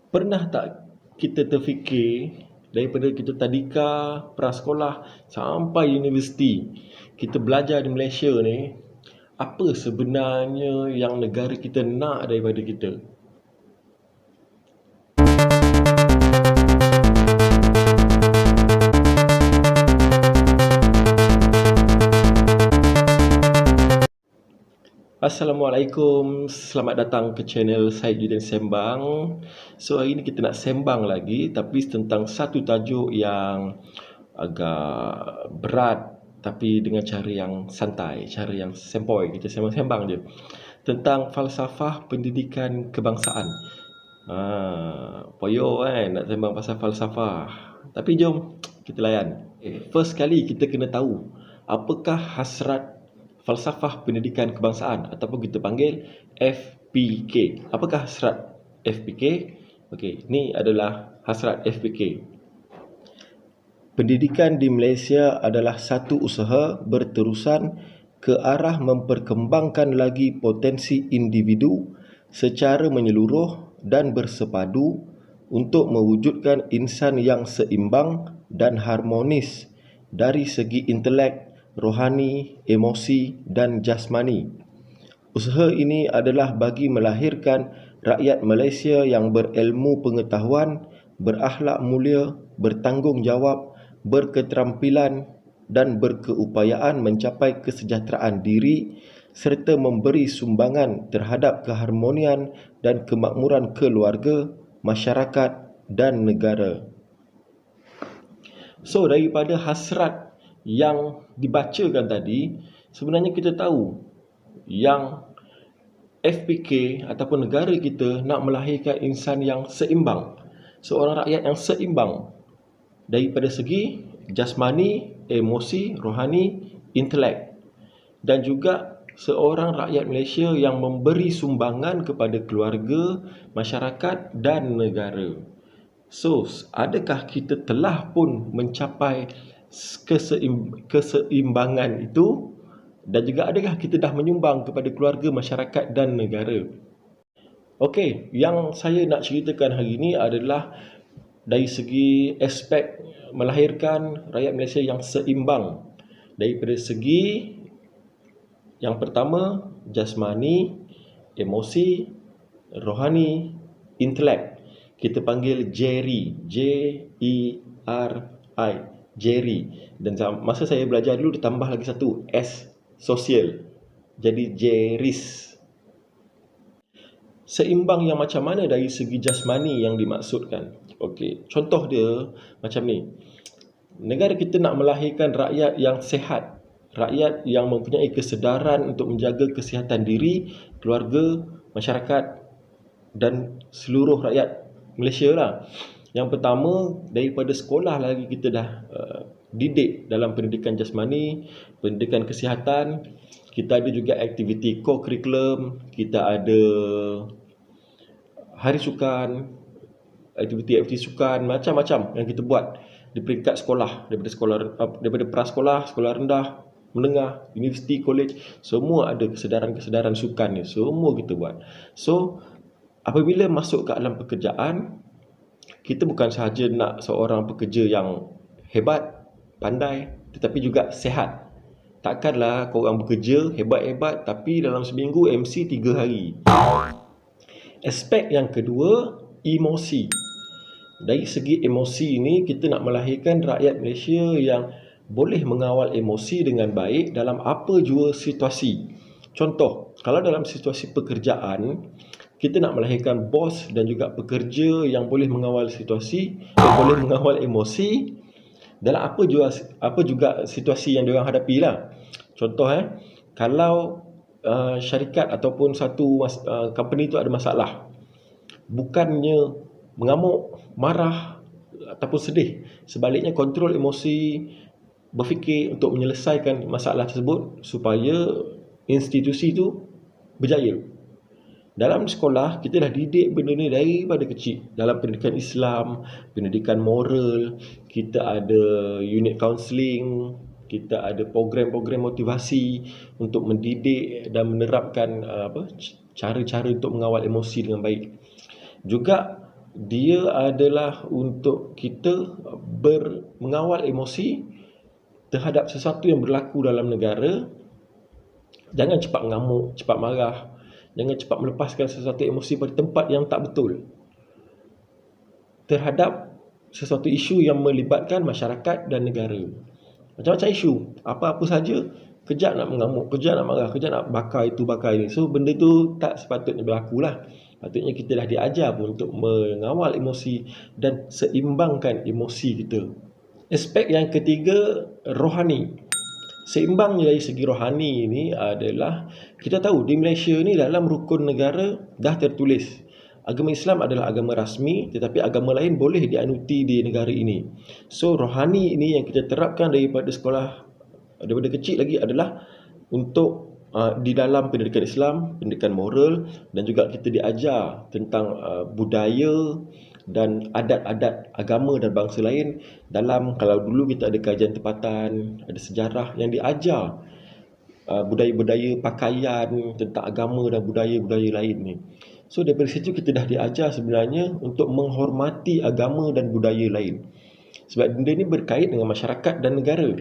Pernah tak kita terfikir daripada kita tadika, prasekolah sampai universiti, kita belajar di Malaysia ni, apa sebenarnya yang negara kita nak daripada kita? Assalamualaikum, selamat datang ke channel Syed Judan Sembang. So hari ni kita nak sembang lagi, tapi tentang satu tajuk yang agak berat, tapi dengan cara yang santai, cara yang sempoi. Kita sembang-sembang je tentang falsafah pendidikan kebangsaan. Poyo kan nak sembang pasal falsafah. Tapi jom kita layan. First kali kita kena tahu apakah hasrat falsafah pendidikan kebangsaan ataupun kita panggil FPK. Apakah hasrat FPK? Okey, ni adalah hasrat FPK. Pendidikan di Malaysia adalah satu usaha berterusan ke arah memperkembangkan lagi potensi individu secara menyeluruh dan bersepadu untuk mewujudkan insan yang seimbang dan harmonis dari segi intelek, rohani, emosi dan jasmani. Usaha ini adalah bagi melahirkan rakyat Malaysia yang berilmu pengetahuan, berakhlak mulia, bertanggungjawab, berketerampilan dan berkeupayaan mencapai kesejahteraan diri serta memberi sumbangan terhadap keharmonian dan kemakmuran keluarga, masyarakat dan negara. So daripada hasrat yang dibacakan tadi, sebenarnya kita tahu yang FPK ataupun negara kita nak melahirkan insan yang seimbang, seorang rakyat yang seimbang daripada segi jasmani, emosi, rohani, intelek, dan juga seorang rakyat Malaysia yang memberi sumbangan kepada keluarga, masyarakat dan negara. So, adakah kita telah pun mencapai keseimbangan itu, dan juga adakah kita dah menyumbang kepada keluarga, masyarakat dan negara? Okey, yang saya nak ceritakan hari ini adalah dari segi aspek melahirkan rakyat Malaysia yang seimbang. Daripada segi yang pertama, jasmani, emosi, rohani, intelek. Kita panggil JERI, J-E-R-I, JERI. Dan masa saya belajar dulu ditambah lagi satu S, sosial. Jadi JERIS. Seimbang yang macam mana dari segi jasmani yang dimaksudkan? Okey, contoh dia macam ni. Negara kita nak melahirkan rakyat yang sihat, rakyat yang mempunyai kesedaran untuk menjaga kesihatan diri, keluarga, masyarakat dan seluruh rakyat Malaysia lah. Yang pertama, daripada sekolah lagi kita dah didik dalam pendidikan jasmani, pendidikan kesihatan. Kita ada juga aktiviti co-curriculum, kita ada hari sukan, aktiviti sukan, macam-macam yang kita buat di peringkat sekolah, daripada prasekolah, sekolah rendah, menengah, universiti, college, semua ada kesedaran-kesedaran sukan ni, semua kita buat. So, apabila masuk ke alam pekerjaan, kita bukan sahaja nak seorang pekerja yang hebat, pandai, tetapi juga sihat. Takkanlah korang bekerja hebat-hebat tapi dalam seminggu MC 3 hari. Aspek yang kedua, emosi. Dari segi emosi ini, kita nak melahirkan rakyat Malaysia yang boleh mengawal emosi dengan baik dalam apa jua situasi. Contoh, kalau dalam situasi pekerjaan, kita nak melahirkan bos dan juga pekerja yang boleh mengawal situasi, yang boleh mengawal emosi dalam apa juga situasi yang diorang hadapi lah. Contoh kalau syarikat ataupun satu company itu ada masalah, bukannya mengamuk, marah ataupun sedih, sebaliknya kontrol emosi, berfikir untuk menyelesaikan masalah tersebut supaya institusi itu berjaya. Dalam sekolah, kita dah didik benda ni daripada kecil. Dalam pendidikan Islam, pendidikan moral, kita ada unit counselling, kita ada program-program motivasi untuk mendidik dan menerapkan cara-cara untuk mengawal emosi dengan baik. Juga dia adalah untuk kita mengawal emosi terhadap sesuatu yang berlaku dalam negara. Jangan cepat mengamuk, cepat marah. Jangan cepat melepaskan sesuatu emosi pada tempat yang tak betul terhadap sesuatu isu yang melibatkan masyarakat dan negara. Macam-macam isu, apa-apa saja, kejap nak mengamuk, kejap nak marah, kejap nak bakar itu, bakar ini. So, benda tu tak sepatutnya berlaku lah. Patutnya kita dah diajar pun untuk mengawal emosi dan seimbangkan emosi kita. Aspek yang ketiga, rohani. Seimbang dari segi rohani ini adalah, kita tahu di Malaysia ni dalam rukun negara dah tertulis agama Islam adalah agama rasmi, tetapi agama lain boleh dianuti di negara ini. So rohani ini yang kita terapkan daripada sekolah, daripada kecil lagi, adalah untuk di dalam pendidikan Islam, pendidikan moral, dan juga kita diajar tentang budaya dan adat-adat agama dan bangsa lain. Dalam, kalau dulu kita ada kajian tempatan, ada sejarah yang diajar budaya-budaya pakaian tentang agama dan budaya-budaya lain ni. So daripada situ kita dah diajar sebenarnya untuk menghormati agama dan budaya lain. Sebab benda ni berkait dengan masyarakat dan negara.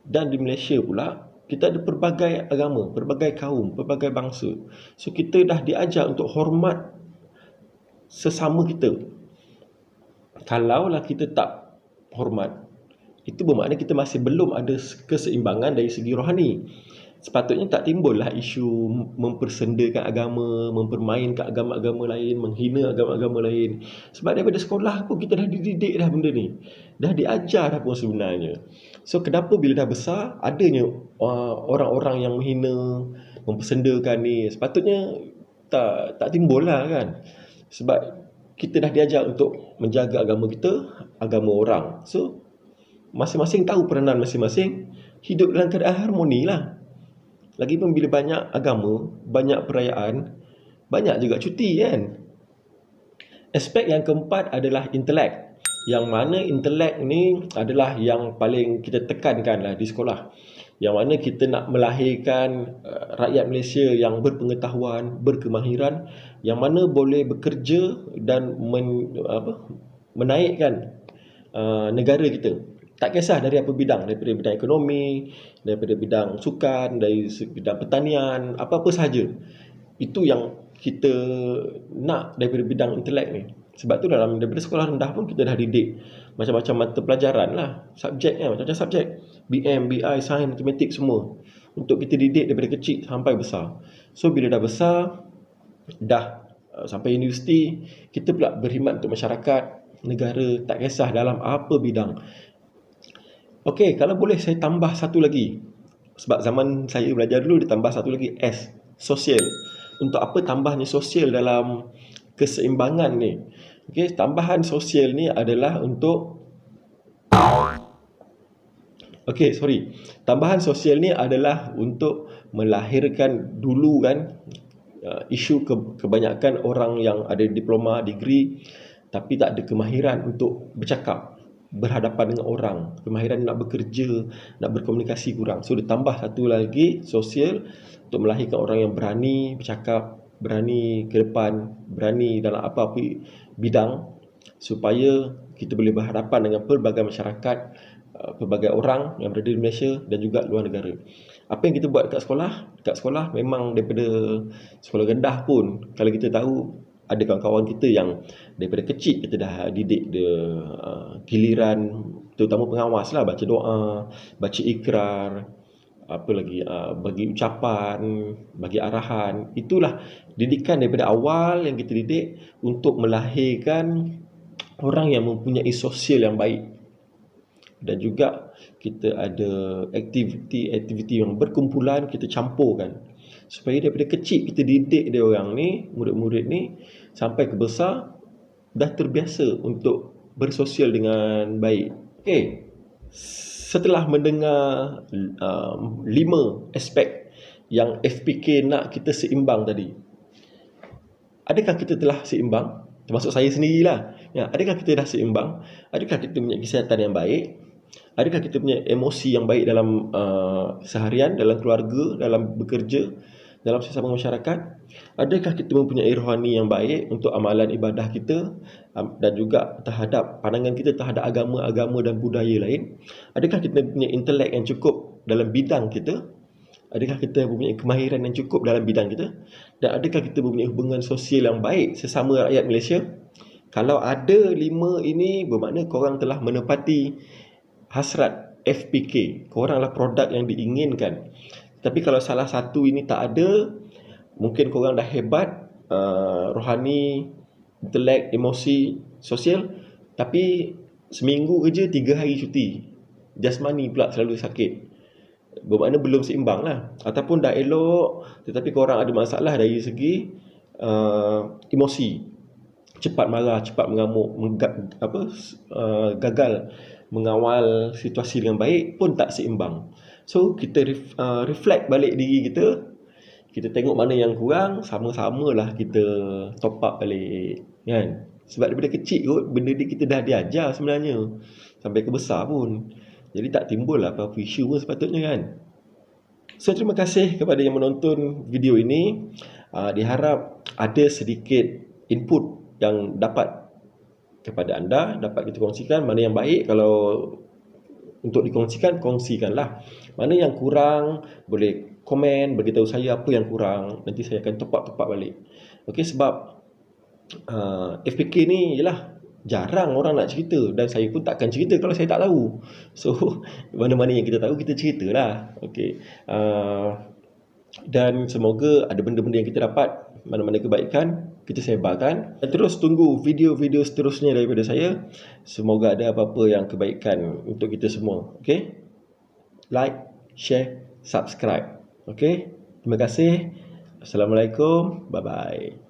Dan di Malaysia pula, kita ada pelbagai agama, pelbagai kaum, pelbagai bangsa. So kita dah diajar untuk hormat sesama kita. Kalaulah kita tak hormat, itu bermakna kita masih belum ada keseimbangan dari segi rohani. Sepatutnya tak timbullah isu mempersendakan agama, mempermainkan agama-agama lain, menghina agama-agama lain. Sebab daripada sekolah pun kita dah dididik dah benda ni, dah diajar dah pun sebenarnya. So kenapa bila dah besar adanya orang-orang yang menghina, mempersendakan ni? Sepatutnya tak timbul lah kan. Sebab kita dah diajar untuk menjaga agama kita, agama orang. So masing-masing tahu peranan masing-masing, hidup dalam keadaan harmoni lah. Lagipun bila banyak agama, banyak perayaan, banyak juga cuti kan. Aspek yang keempat adalah intelek. Yang mana intelek ni adalah yang paling kita tekankan lah di sekolah. Yang mana kita nak melahirkan rakyat Malaysia yang berpengetahuan, berkemahiran, yang mana boleh bekerja dan menaikkan negara kita. Tak kisah dari apa bidang, daripada bidang ekonomi, daripada bidang sukan, dari bidang pertanian, apa-apa sahaja. Itu yang kita nak daripada bidang intelek ni. Sebab tu daripada sekolah rendah pun kita dah didik macam-macam mata pelajaran lah, subjeknya macam-macam subjek, BM, BI, sains, matematik semua, untuk kita didik daripada kecil sampai besar. So bila dah besar, dah sampai universiti, kita pula berkhidmat untuk masyarakat, negara, tak kisah dalam apa bidang. Okey, kalau boleh saya tambah satu lagi. Sebab zaman saya belajar dulu, ditambah satu lagi, S, sosial. Untuk apa tambahnya sosial dalam keseimbangan ni? Okey, tambahan sosial ni adalah untuk tambahan sosial ni adalah untuk melahirkan dulu kan, isu kebanyakan orang yang ada diploma, degree, tapi tak ada kemahiran untuk bercakap, berhadapan dengan orang, kemahiran nak bekerja, nak berkomunikasi kurang. So ditambah satu lagi sosial untuk melahirkan orang yang berani bercakap, berani ke depan, berani dalam apa-apa bidang, supaya kita boleh berhadapan dengan pelbagai masyarakat, pelbagai orang yang berada di Malaysia dan juga luar negara. Apa yang kita buat kat sekolah? Kat sekolah memang daripada sekolah rendah pun, kalau kita tahu, ada kawan-kawan kita yang daripada kecil kita dah didik dia giliran, terutama pengawas lah, baca doa, baca ikrar, apa lagi, bagi ucapan, bagi arahan. Itulah didikan daripada awal yang kita didik untuk melahirkan orang yang mempunyai sosial yang baik. Dan juga kita ada aktiviti yang berkumpulan, kita campurkan, supaya daripada kecil kita didik dia orang ni, murid-murid ni, sampai ke besar dah terbiasa untuk bersosial dengan baik. Okey, setelah mendengar 5 aspek yang FPK nak kita seimbang tadi, adakah kita telah seimbang? Termasuk saya sendirilah. Ya, adakah kita dah seimbang? Adakah kita punya kesihatan yang baik? Adakah kita punya emosi yang baik dalam seharian, dalam keluarga, dalam bekerja? dalam sesama masyarakat? Adakah kita mempunyai rohani yang baik untuk amalan ibadah kita dan juga terhadap pandangan kita terhadap agama-agama dan budaya lain? Adakah kita mempunyai intelek yang cukup dalam bidang kita? Adakah kita mempunyai kemahiran yang cukup dalam bidang kita? Dan adakah kita mempunyai hubungan sosial yang baik sesama rakyat Malaysia? Kalau ada 5 ini, bermakna korang telah menepati hasrat FPK. Koranglah produk yang diinginkan. Tapi kalau salah satu ini tak ada, mungkin korang dah hebat, rohani, intelek, emosi, sosial, tapi seminggu kerja 3 hari cuti. Jasmani pula selalu sakit. Bermakna belum seimbang lah. Ataupun dah elok, tetapi korang ada masalah dari segi emosi. Cepat marah, cepat mengamuk, gagal mengawal situasi dengan baik pun tak seimbang. So kita reflect balik diri kita. Kita tengok mana yang kurang, sama-samalah kita top up balik, kan? Sebab daripada kecil kot benda ni kita dah diajar sebenarnya sampai ke besar pun. Jadi tak timbul lah apa-apa isu pun sepatutnya, kan? So terima kasih kepada yang menonton video ini. Diharap ada sedikit input yang dapat kepada anda, dapat kita kongsikan. Mana yang baik, kalau untuk dikongsikan, kongsikanlah. Mana yang kurang, boleh komen, beritahu saya apa yang kurang. Nanti saya akan top up balik. Okey, sebab FPK ni ialah jarang orang nak cerita, dan saya pun takkan cerita kalau saya tak tahu. So mana-mana yang kita tahu, kita ceritalah. Okey, dan semoga ada benda-benda yang kita dapat, mana-mana kebaikan kita sebarkan. Dan terus tunggu video-video seterusnya daripada saya. Semoga ada apa-apa yang kebaikan untuk kita semua. Okey, like, share, subscribe. Okey, terima kasih. Assalamualaikum, bye bye.